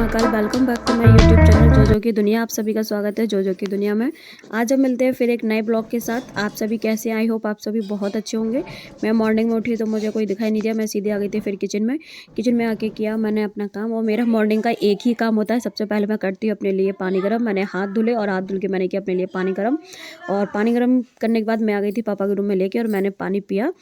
Mahakal. Welcome back to my YouTube channel Jojo की दुनिया। आप सभी का स्वागत है जोजो की दुनिया में। आज हम मिलते हैं फिर एक नए ब्लॉग के साथ। आप सभी कैसे? आई होप आप सभी बहुत अच्छे होंगे। मैं मॉर्निंग में उठी तो मुझे कोई दिखाई नहीं दिया, मैं सीधे आ गई थी फिर किचन में आके किया मैंने अपना काम। और मेरा मॉर्निंग का एक ही काम होता है, सबसे पहले मैं करती हूँ अपने लिए पानी गर्म। मैंने हाथ धुले और हाथ धुल के मैंने किया अपने लिए पानी गर्म। और पानी गर्म करने के बाद मैं आ गई थी पापा के रूम में लेके और मैंने पानी पिया।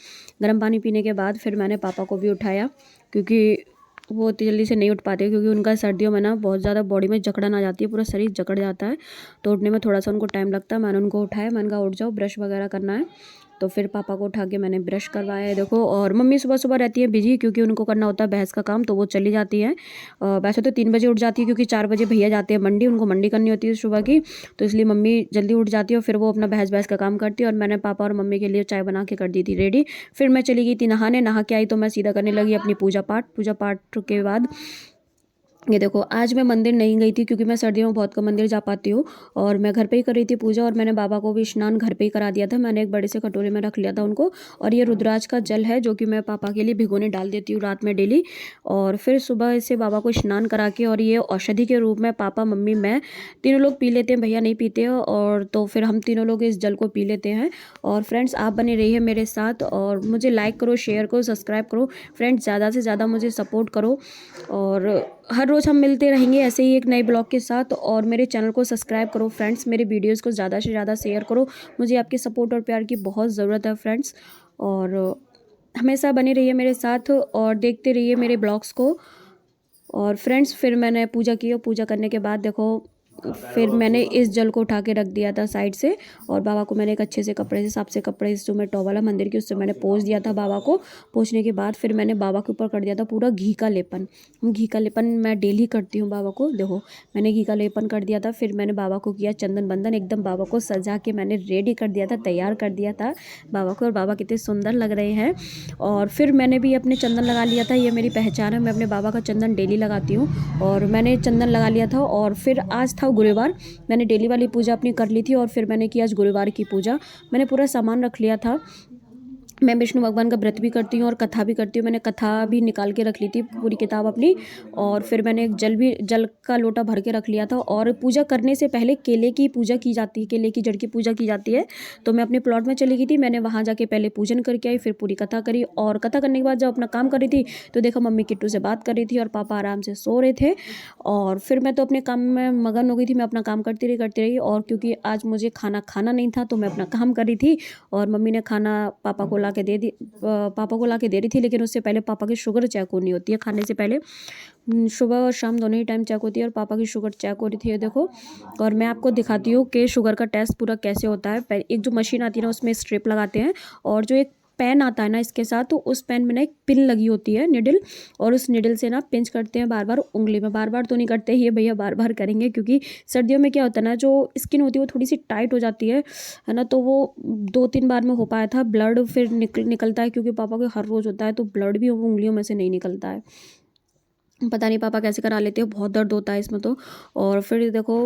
गर्म पानी पीने के बाद फिर मैंने पापा को भी उठाया, क्योंकि वो इतनी जल्दी से नहीं उठ पाते, क्योंकि उनका सर्दियों में ना बहुत ज़्यादा बॉडी में जकड़न आ जाती है, पूरा शरीर जकड़ जाता है, तो उठने में थोड़ा सा उनको टाइम लगता है। मैंने उनको उठाया, मैंने कहा उठ जाओ, ब्रश वगैरह करना है। तो फिर पापा को उठा के मैंने ब्रश करवाया है, देखो। और मम्मी सुबह सुबह रहती है बिजी, क्योंकि उनको करना होता है भैंस का काम, तो वो चली जाती है। वैसे तो 3 बजे उठ जाती है, क्योंकि 4 बजे भैया जाते हैं मंडी, उनको मंडी करनी होती है सुबह की, तो इसलिए मम्मी जल्दी उठ जाती है और फिर वो अपना भैंस का काम करती है। और मैंने पापा और मम्मी के लिए चाय बना के कर दी थी रेडी। फिर मैं चली गई थी नहाने, नहा के आई तो मैं सीधा करने लगी अपनी पूजा पाठ के बाद ये देखो। आज मैं मंदिर नहीं गई थी, क्योंकि मैं सर्दियों में बहुत कम मंदिर जा पाती हूँ, और मैं घर पे ही कर रही थी पूजा। और मैंने बाबा को भी स्नान घर पे ही करा दिया था, मैंने एक बड़े से कटोरे में रख लिया था उनको। और ये रुद्राज का जल है, जो कि मैं पापा के लिए भिगोने डाल देती हूँ रात में डेली। और फिर सुबह से बाबा को स्नान करा के, और ये औषधि के रूप में पापा मम्मी मैं तीनों लोग पी लेते हैं, भैया नहीं पीते हो। और तो फिर हम तीनों लोग इस जल को पी लेते हैं। और फ्रेंड्स, आप बने रहिए मेरे साथ, और मुझे लाइक करो, शेयर करो, सब्सक्राइब करो फ्रेंड्स, ज़्यादा से ज़्यादा मुझे सपोर्ट करो। और हर रोज़ हम मिलते रहेंगे ऐसे ही एक नए ब्लॉग के साथ। और मेरे चैनल को सब्सक्राइब करो फ्रेंड्स, मेरे वीडियोस को ज़्यादा से ज़्यादा शेयर करो, मुझे आपके सपोर्ट और प्यार की बहुत ज़रूरत है फ्रेंड्स। और हमेशा बने रहिए मेरे साथ और देखते रहिए मेरे ब्लॉग्स को। और फ्रेंड्स, फिर मैंने पूजा की, और पूजा करने के बाद देखो, फिर मैंने इस जल को उठा के रख दिया था साइड से। और बाबा को मैंने एक अच्छे से कपड़े से, साफ से कपड़े से, जो मैं टॉवल है मंदिर की, उससे मैंने पोंछ दिया था बाबा को। पोंछने के बाद फिर मैंने बाबा के ऊपर कर दिया था पूरा घी का लेपन। घी का लेपन मैं डेली करती हूँ बाबा को, देखो मैंने घी का लेपन कर दिया था। फिर मैंने बाबा को किया चंदन बंदन, एकदम बाबा को सजा के मैंने रेडी कर दिया था, तैयार कर दिया था बाबा को। और बाबा कितने सुंदर लग रहे हैं। और फिर मैंने भी अपने चंदन लगा लिया था, ये मेरी पहचान है, मैं अपने बाबा का चंदन डेली लगाती हूँ। और मैंने चंदन लगा लिया था। और फिर आज था गुरुवार, मैंने डेली वाली पूजा अपनी कर ली थी, और फिर मैंने किया आज गुरुवार की पूजा। मैंने पूरा सामान रख लिया था। मैं विष्णु भगवान का व्रत भी करती हूँ और कथा भी करती हूँ, मैंने कथा भी निकाल के रख ली थी पूरी किताब अपनी। और फिर मैंने एक जल का लोटा भर के रख लिया था। और पूजा करने से पहले केले की पूजा की जाती है, केले की जड़ की पूजा की जाती है। तो मैं अपने प्लॉट में चली गई थी, मैंने वहाँ जाके पहले पूजन करके आई, फिर पूरी कथा करी। और कथा करने के बाद जब अपना काम कर रही थी, तो देखा मम्मी किट्टू से बात कर रही थी और पापा आराम से सो रहे थे। और फिर मैं तो अपने काम में मगन हो गई थी, मैं अपना काम करती रही। और क्योंकि आज मुझे खाना नहीं था, तो मैं अपना काम कर रही थी। और मम्मी ने खाना पापा को ला के दे रही थी, लेकिन उससे पहले पापा की शुगर चेक होनी होती है खाने से पहले। सुबह और शाम दोनों ही टाइम चेक होती है, और पापा की शुगर चेक हो रही थी, ये देखो। और मैं आपको दिखाती हूँ कि शुगर का टेस्ट पूरा कैसे होता है। एक जो मशीन आती है ना, उसमें स्ट्रिप लगाते हैं, और जो एक पेन आता है ना इसके साथ, तो उस पेन में ना एक पिन लगी होती है, निडल। और उस निडल से ना पिंच करते हैं बार बार उंगली में, बार बार तो नहीं करते, ये भैया बार बार करेंगे, क्योंकि सर्दियों में क्या होता है ना, जो स्किन होती है वो थोड़ी सी टाइट हो जाती है ना। तो वो 2-3 बार में हो पाया था। ब्लड फिर निकलता है, क्योंकि पापा को हर रोज़ होता है, तो ब्लड भी उंगलियों में से नहीं निकलता है। पता नहीं पापा कैसे करा लेते हो, बहुत दर्द होता है इसमें तो। और फिर देखो,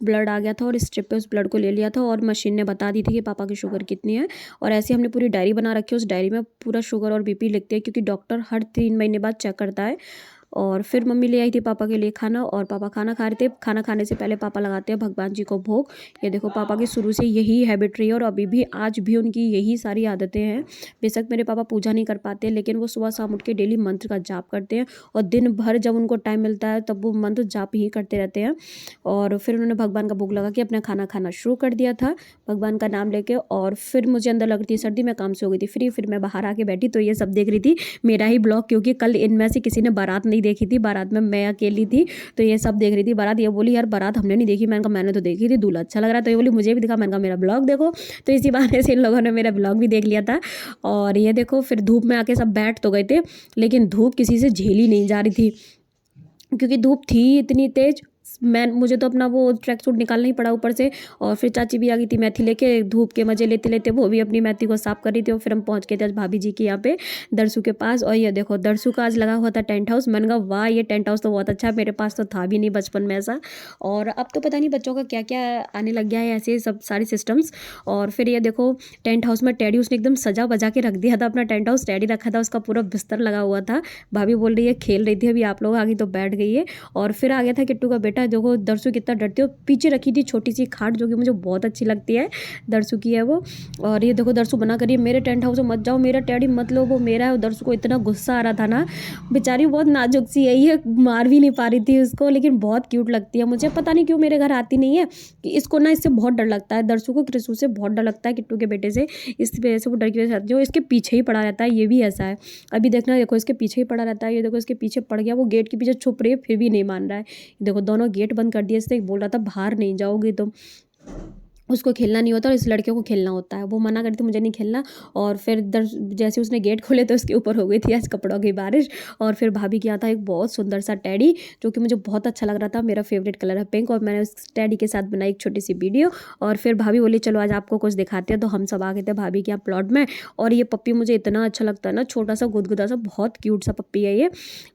ब्लड आ गया था, और स्ट्रिप पे उस ब्लड को ले लिया था, और मशीन ने बता दी थी कि पापा की शुगर कितनी है। और ऐसे हमने पूरी डायरी बना रखी है, उस डायरी में पूरा शुगर और बीपी लिखते हैं, क्योंकि डॉक्टर हर 3 महीने बाद चेक करता है। और फिर मम्मी ले आई थी पापा के लिए खाना, और पापा खाना खा रहे थे। खाना खाने से पहले पापा लगाते हैं भगवान जी को भोग। ये देखो, पापा की शुरू से यही हैबिट रही है, और अभी भी आज भी उनकी यही सारी आदतें हैं। बेशक मेरे पापा पूजा नहीं कर पाते, लेकिन वो सुबह शाम उठ के डेली मंत्र का जाप करते हैं, और दिन भर जब उनको टाइम मिलता है तब वो मंत्र जाप ही करते रहते हैं। और फिर उन्होंने भगवान का भोग लगा के अपना खाना खाना शुरू कर दिया था, भगवान का नाम लेके। और फिर मुझे अंदर लग रही थी सर्दी, मैं काम से हो गई थी फ्री। फिर मैं बाहर आके बैठी, तो ये सब देख रही थी मेरा ही ब्लॉग, क्योंकि कल इनमें से किसी ने बारात नहीं देखी थी, बारात में मैं अकेली थी। तो ये सब देख रही थी बारात। ये बोली यार बारात हमने नहीं देखी, मैंने कहा मैंने तो देखी थी, दूल्हा अच्छा लग रहा है। तो ये बोली मुझे भी दिखा, मैंने कहा मेरा ब्लॉग देखो। तो इसी बहाने से इन लोगों ने मेरा ब्लॉग भी देख लिया था। और ये देखो, फिर धूप में आके सब बैठ तो गए थे, लेकिन धूप किसी से झेली नहीं जा रही थी, क्योंकि धूप थी इतनी तेज। मुझे तो अपना वो ट्रैक सूट निकालना ही पड़ा ऊपर से। और फिर चाची भी आ गई थी मेथी लेके, धूप के मजे लेते लेते वो भी अपनी मेथी को साफ कर रही थी। और फिर हम पहुंच गए थे आज भाभी जी के यहाँ पे दरसू के पास। और ये देखो दरसू का आज लगा हुआ था टेंट हाउस। मैंने कहा वाह ये टेंट हाउस तो बहुत अच्छा है, मेरे पास तो था भी नहीं बचपन में ऐसा। और अब तो पता नहीं बच्चों का क्या क्या आने लग गया है ऐसे सब सारी सिस्टम्स। और फिर ये देखो टेंट हाउस में टेडी उसने एकदम सजा बजा के रख दिया था अपना टेंट हाउस। टेडी रखा था, उसका पूरा बिस्तर लगा हुआ था। भाभी बोल रही है खेल रही थी अभी, आप लोग आ गई तो बैठ गई है। और फिर आ गया था किट्टू का बेटा। देखो दरसू कितना डरती हो, पीछे रखी थी छोटी सी खाट जो कि मुझे बहुत अच्छी लगती है, दरसू की है वो। और ये देखो दरसू बना करिए मेरे टेंट हाउस में मत जाओ, मेरा टेडी मत लो, वो मेरा है। दरसू को इतना गुस्सा आ रहा था ना, बेचारी बहुत नाजुक सी है ये, मार भी नहीं पा रही थी उसको, लेकिन बहुत क्यूट लगती है। मुझे पता नहीं क्यों मेरे घर आती नहीं है कि इसको ना, इससे बहुत डर लगता है दरसू को, क्रिसू से बहुत डर लगता है, किट्टू के बेटे से। इस वजह से वो डर की वजह से जो इसके पीछे ही पड़ा रहता है, ये भी ऐसा है। अभी देखना, देखो इसके पीछे ही पड़ा रहता है, ये देखो इसके पीछे पड़ गया, वो गेट के पीछे छुप रही है फिर भी नहीं मान रहा है। देखो दोनों गेट बंद कर दिए, इससे बोल रहा था बाहर नहीं जाओगी तुम, उसको खेलना नहीं होता और इस लड़के को खेलना होता है। वो मना करती मुझे नहीं खेलना। और फिर जैसे उसने गेट खोले तो उसके ऊपर हो गई थी आज कपड़ों की बारिश। और फिर भाभी के यहाँ था एक बहुत सुंदर सा टेडी जो कि मुझे बहुत अच्छा लग रहा था, मेरा फेवरेट कलर है पिंक। और मैंने उस टेडी के साथ बनाई एक छोटी सी वीडियो। और फिर भाभी बोली चलो आज आपको कुछ दिखाते हैं, तो हम सब आ गए थे भाभी के यहाँ प्लॉट में। और ये पप्पी मुझे इतना अच्छा लगता है ना, छोटा सा गुदगुदा सा, बहुत क्यूट सा पप्पी है ये।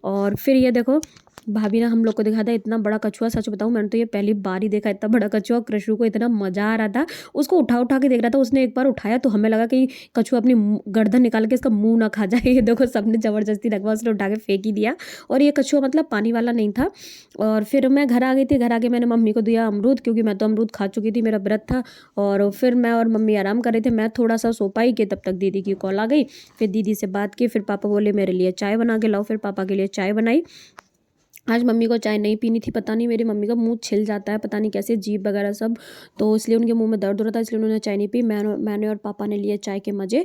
और फिर ये देखो भाभी ने हम लोग को दिखा था इतना बड़ा कछुआ, सच बताऊं मैंने तो ये पहली बार ही देखा इतना बड़ा कछुआ। कृष्णु को इतना मजा आ रहा था, उसको उठा उठा के देख रहा था। उसने एक बार उठाया तो हमें लगा कि कछुआ अपनी गर्दन निकाल के इसका मुंह ना खा जाए। ये देखो सबने जबरदस्ती रखवा, उसने उठा के फेंक ही दिया। और ये कछुआ मतलब पानी वाला नहीं था। और फिर मैं घर आ गई थी, घर आके मैंने मम्मी को दिया अमरूद, क्योंकि मैं तो अमरूद खा चुकी थी, मेरा व्रत था। और फिर मैं और मम्मी आराम कर रहे थे, मैं थोड़ा सा सो पाई कि तब तक दीदी की कॉल आ गई। फिर दीदी से बात की, फिर पापा बोले मेरे लिए चाय बना के लाओ, फिर पापा के लिए चाय बनाई। आज मम्मी को चाय नहीं पीनी थी, पता नहीं मेरी मम्मी का मुंह छिल जाता है, पता नहीं कैसे जीभ वगैरह सब, तो इसलिए उनके मुंह में दर्द हो रहा था, इसलिए उन्होंने चाय नहीं पी। मैंने और पापा ने लिए चाय के मज़े।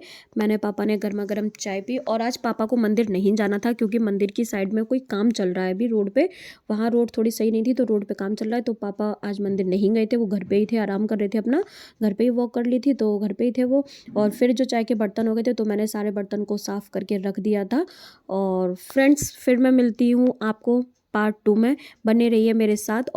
पापा ने गर्मा गर्म चाय पी। और आज पापा को मंदिर नहीं जाना था क्योंकि मंदिर की साइड में कोई काम चल रहा है अभी रोड पे, वहाँ रोड थोड़ी सही नहीं थी तो रोड पर काम चल रहा है, तो पापा आज मंदिर नहीं गए थे, वो घर पर ही थे, आराम कर रहे थे अपना, घर पर ही वॉक कर ली थी तो घर पर ही थे वो। और फिर जो चाय के बर्तन हो गए थे तो मैंने सारे बर्तन को साफ़ करके रख दिया था। और फ्रेंड्स फिर मैं मिलती हूँ आपको पार्ट 2 में, बने रहिए मेरे साथ।